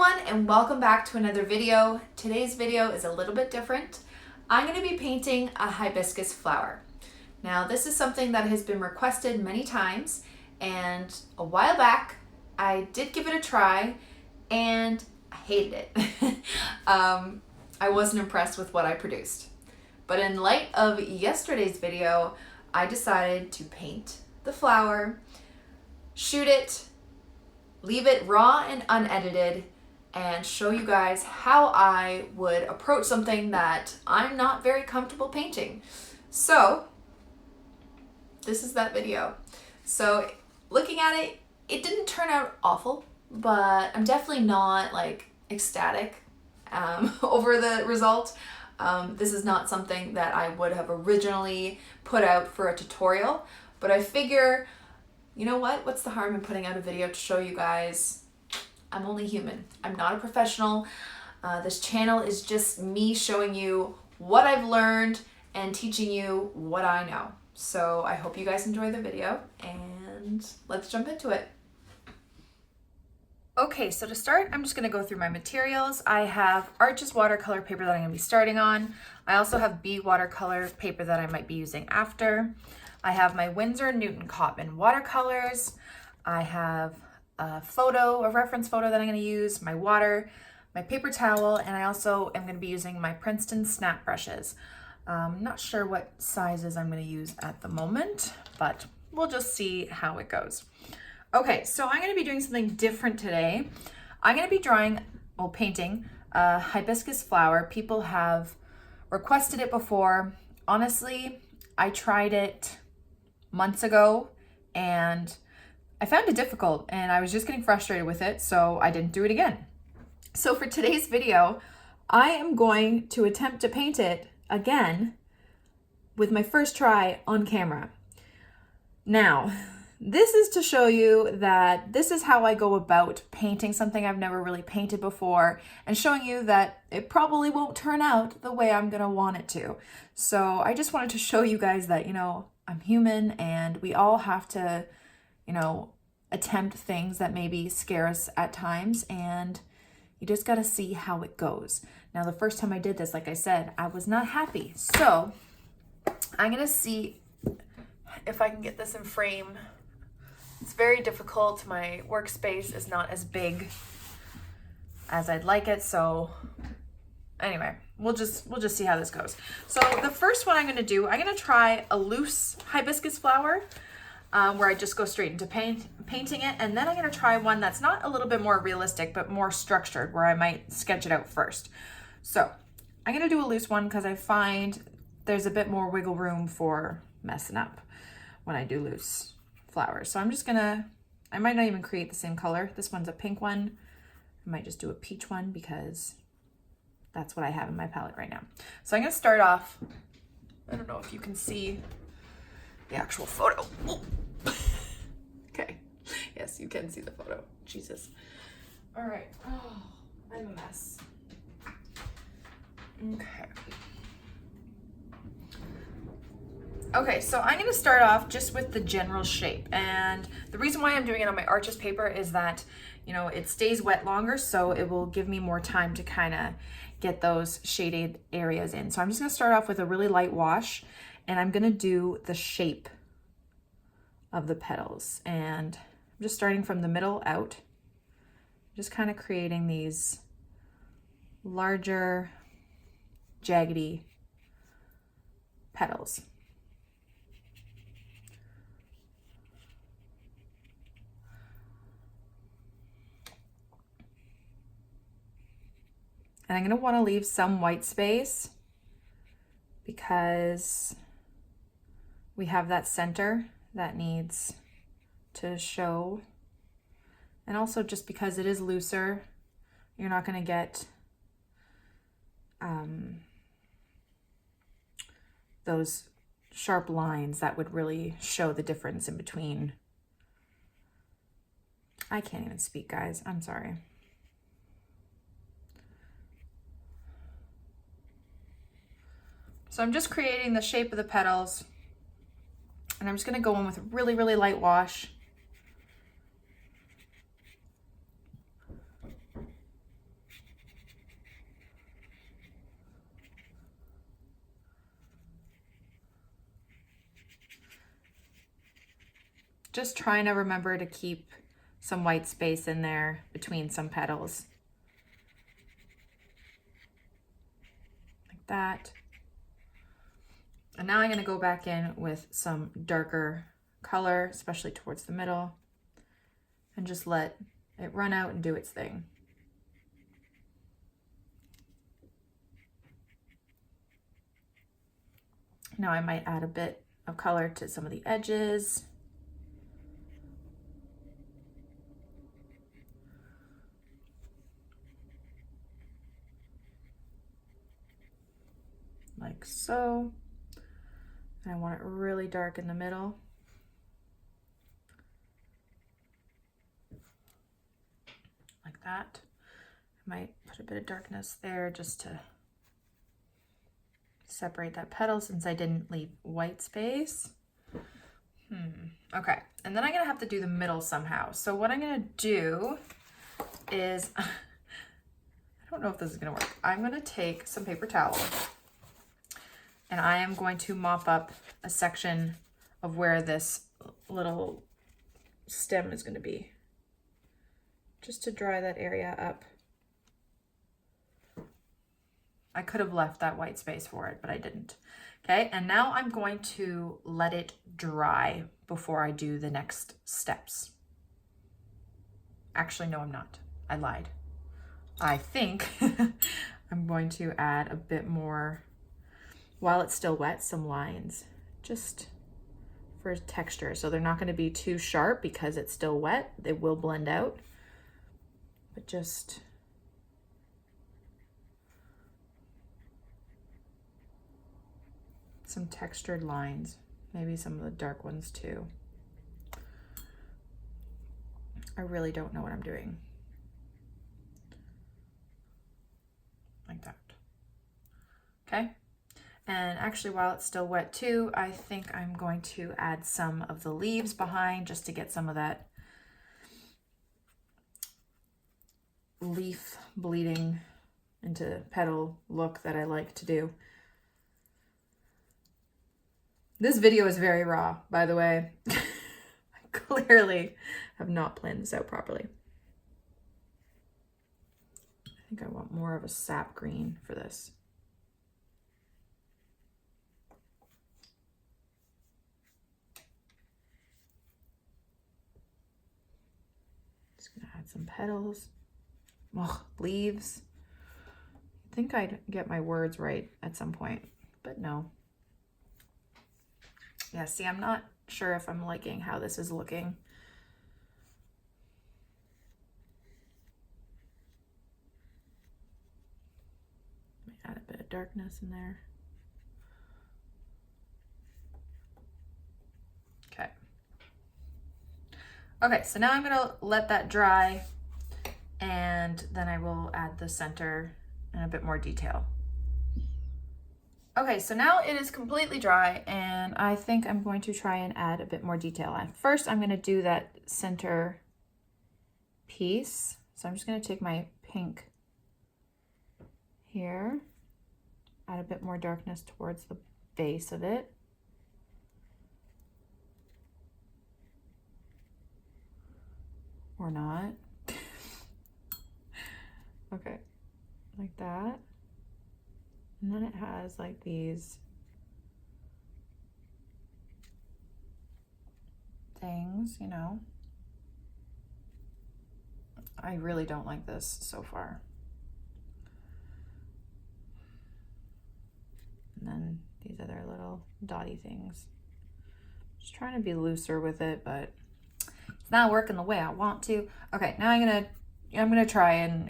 everyone, and welcome back to another video. Today's video is a little bit different. I'm going to be painting a hibiscus flower. Now this is something that has been requested many times, and a while back I did give it a try and I hated it. I wasn't impressed with what I produced. But in light of yesterday's video, I decided to paint the flower, shoot it, leave it raw and unedited, and show you guys how I would approach something that I'm not very comfortable painting. So this is that video. So looking at it, it didn't turn out awful, but I'm definitely not like ecstatic over the result. This is not something that I would have originally put out for a tutorial, but I figure, you know what? What's the harm in putting out a video to show you guys I'm only human. I'm not a professional. This channel is just me showing you what I've learned and teaching you what I know. So I hope you guys enjoy the video, and let's jump into it. Okay, so to start, I'm just going to go through my materials. I have Arches watercolor paper that I'm going to be starting on. I also have B watercolor paper that I might be using after. I have my Winsor Newton Cotman watercolors. I have a reference photo that I'm going to use, my water, my paper towel, and I also am going to be using my Princeton snap brushes. Not sure what sizes I'm going to use at the moment, but we'll just see how it goes. Okay, so I'm going to be doing something different today. I'm going to be painting a hibiscus flower. People have requested it before. Honestly, I tried it months ago and I found it difficult and I was just getting frustrated with it, so I didn't do it again. So for today's video, I am going to attempt to paint it again with my first try on camera. Now, this is to show you that this is how I go about painting something I've never really painted before, and showing you that it probably won't turn out the way I'm gonna want it to. So I just wanted to show you guys that, you know, I'm human and we all have to, you know, attempt things that maybe scare us at times, and you just gotta see how it goes. Now, the first time I did this, like I said, I was not happy. So I'm gonna see if I can get this in frame. It's very difficult. My workspace is not as big as I'd like it. So anyway, we'll just see how this goes. So the first one I'm going to do, I'm going to try a loose hibiscus flower where I just go straight into painting it. And then I'm going to try one that's not a little bit more realistic, but more structured, where I might sketch it out first. So I'm going to do a loose one because I find there's a bit more wiggle room for messing up when I do loose flowers. So I'm just gonna, I might not even create the same color. This one's a pink one. I might just do a peach one because that's what I have in my palette right now. So I'm gonna start off, I don't know if you can see the actual photo. Oh. Okay, yes, you can see the photo. Jesus. All right, oh, I'm a mess. Okay. Okay, so I'm gonna start off just with the general shape. And the reason why I'm doing it on my Arches paper is that, you know, it stays wet longer, so it will give me more time to kind of get those shaded areas in. So I'm just gonna start off with a really light wash, and I'm gonna do the shape of the petals. And I'm just starting from the middle out, just kind of creating these larger, jaggedy petals. And I'm going to want to leave some white space because we have that center that needs to show. And also just because it is looser, you're not going to get those sharp lines that would really show the difference in between. I can't even speak, guys. I'm sorry. So I'm just creating the shape of the petals, and I'm just going to go in with a really, really light wash. Just trying to remember to keep some white space in there between some petals. Like that. And now I'm going to go back in with some darker color, especially towards the middle, and just let it run out and do its thing. Now I might add a bit of color to some of the edges. Like so. And I want it really dark in the middle. Like that. I might put a bit of darkness there just to separate that petal since I didn't leave white space. Okay, and then I'm gonna have to do the middle somehow. So what I'm gonna do is, I don't know if this is gonna work. I'm gonna take some paper towel and I am going to mop up a section of where this little stem is gonna be, just to dry that area up. I could have left that white space for it, but I didn't. Okay, and now I'm going to let it dry before I do the next steps. Actually, no, I'm not. I lied. I think I'm going to add a bit more, while it's still wet, some lines, just for texture. So they're not going to be too sharp because it's still wet. They will blend out, but just some textured lines, maybe some of the dark ones too. I really don't know what I'm doing. Like that. Okay. And actually, while it's still wet too, I think I'm going to add some of the leaves behind just to get some of that leaf bleeding into petal look that I like to do. This video is very raw, by the way. I clearly have not planned this out properly. I think I want more of a sap green for this. Just gonna add some petals. Oh, leaves. I think I'd get my words right at some point, but no. Yeah, see, I'm not sure if I'm liking how this is looking. Might add a bit of darkness in there. Okay. Okay, so now I'm gonna let that dry and then I will add the center and a bit more detail. Okay, so now it is completely dry and I think I'm going to try and add a bit more detail. First, I'm gonna do that center piece. So I'm just gonna take my pink here, add a bit more darkness towards the base of it. Or not. Okay, like that. And then it has like these things, you know. I really don't like this so far. And then these other little dotty things. Just trying to be looser with it, but it's not working the way I want to. Okay, now I'm gonna try, and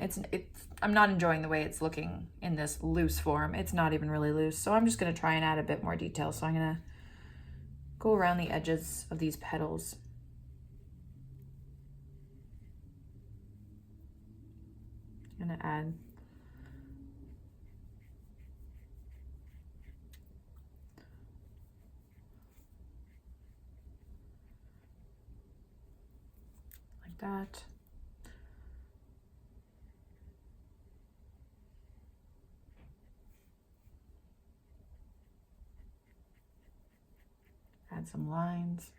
I'm not enjoying the way it's looking in this loose form. It's not even really loose, so I'm just gonna try and add a bit more detail. So I'm gonna go around the edges of these petals. I'm gonna add like that. Add some lines.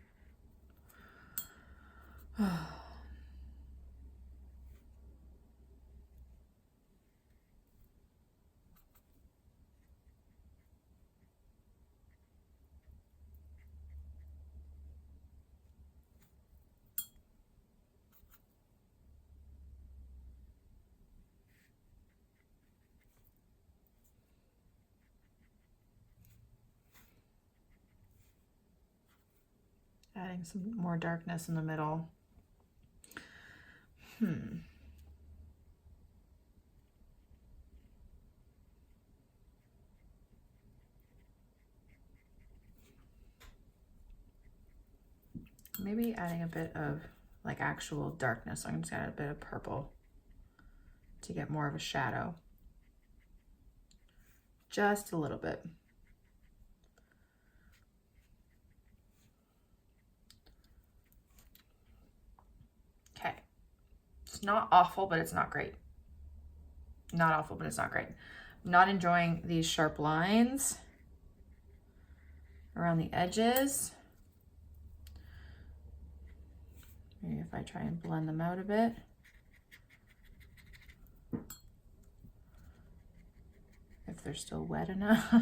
Adding some more darkness in the middle. Maybe adding a bit of like actual darkness. So I'm just gonna add a bit of purple to get more of a shadow. Just a little bit. Okay. It's not awful, but it's not great. Not awful, but it's not great. I'm not enjoying these sharp lines around the edges. Maybe if I try and blend them out a bit. If they're still wet enough.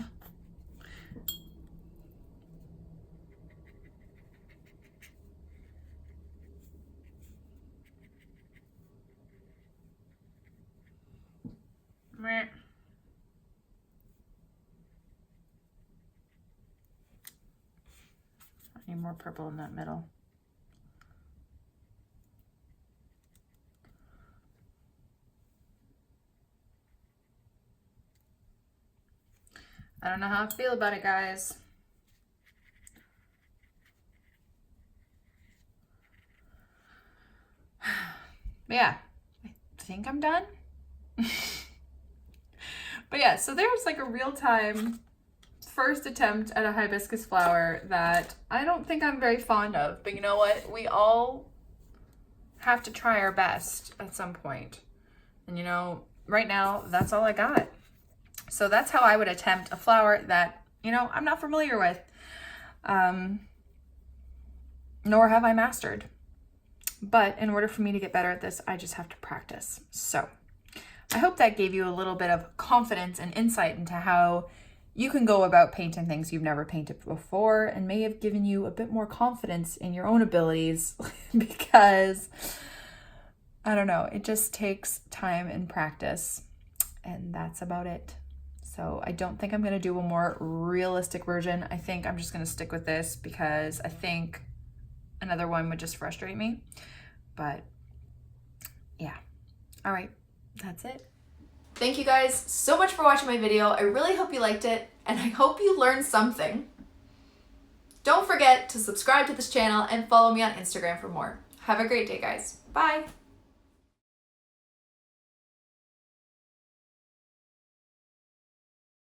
I need more purple in that middle. I don't know how I feel about it, guys. But yeah, I think I'm done. But yeah, so there's like a real-time first attempt at a hibiscus flower that I don't think I'm very fond of. But you know what? We all have to try our best at some point. And you know, right now, that's all I got. So that's how I would attempt a flower that, you know, I'm not familiar with, nor have I mastered. But in order for me to get better at this, I just have to practice. So I hope that gave you a little bit of confidence and insight into how you can go about painting things you've never painted before, and may have given you a bit more confidence in your own abilities because, I don't know, it just takes time and practice, and that's about it. So I don't think I'm going to do a more realistic version. I think I'm just going to stick with this because I think another one would just frustrate me. But yeah. All right. That's it. Thank you guys so much for watching my video. I really hope you liked it, and I hope you learned something. Don't forget to subscribe to this channel and follow me on Instagram for more. Have a great day, guys. Bye.